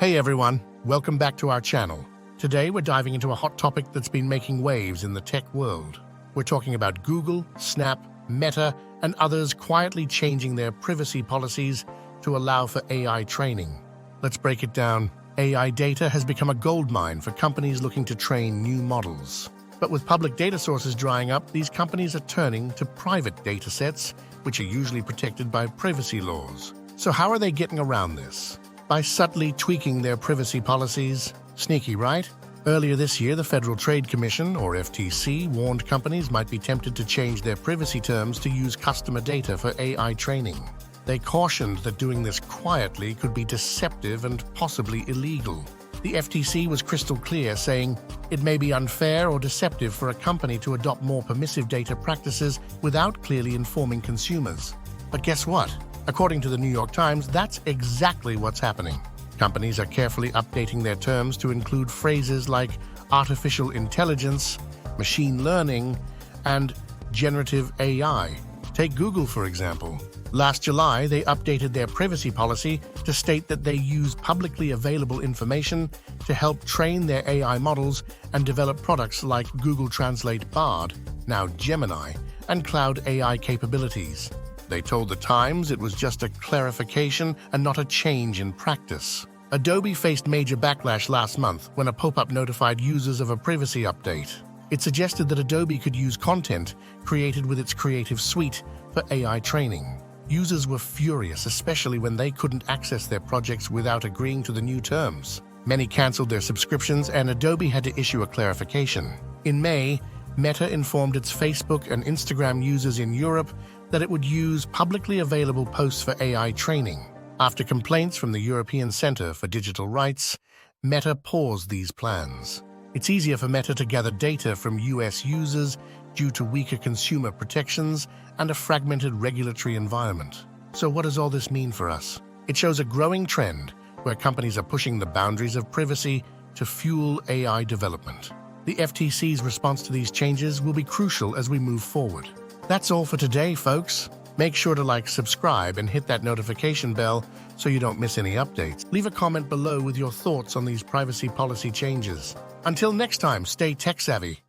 Hey everyone, welcome back to our channel. Today we're diving into a hot topic that's been making waves in the tech world. We're talking about Google, Snap, Meta, and others quietly changing their privacy policies to allow for AI training. Let's break it down. AI data has become a goldmine for companies looking to train new models. But with public data sources drying up, these companies are turning to private datasets, which are usually protected by privacy laws. So how are they getting around this? By subtly tweaking their privacy policies. Sneaky, right? Earlier this year, the Federal Trade Commission, or FTC, warned companies might be tempted to change their privacy terms to use customer data for AI training. They cautioned that doing this quietly could be deceptive and possibly illegal. The FTC was crystal clear, saying it may be unfair or deceptive for a company to adopt more permissive data practices without clearly informing consumers. But guess what? According to the New York Times, that's exactly what's happening. Companies are carefully updating their terms to include phrases like artificial intelligence, machine learning, and generative AI. Take Google, for example. Last July, they updated their privacy policy to state that they use publicly available information to help train their AI models and develop products like Google Translate Bard, now Gemini, and cloud AI capabilities. They told the Times it was just a clarification and not a change in practice. Adobe faced major backlash last month when a pop-up notified users of a privacy update. It suggested that Adobe could use content created with its Creative Suite for AI training. Users were furious, especially when they couldn't access their projects without agreeing to the new terms. Many canceled their subscriptions, and Adobe had to issue a clarification. In May, Meta informed its Facebook and Instagram users in Europe that it would use publicly available posts for AI training. After complaints from the European Centre for Digital Rights, Meta paused these plans. It's easier for Meta to gather data from US users due to weaker consumer protections and a fragmented regulatory environment. So what does all this mean for us? It shows a growing trend where companies are pushing the boundaries of privacy to fuel AI development. The FTC's response to these changes will be crucial as we move forward. That's all for today, folks. Make sure to like, subscribe, and hit that notification bell so you don't miss any updates. Leave a comment below with your thoughts on these privacy policy changes. Until next time, stay tech-savvy.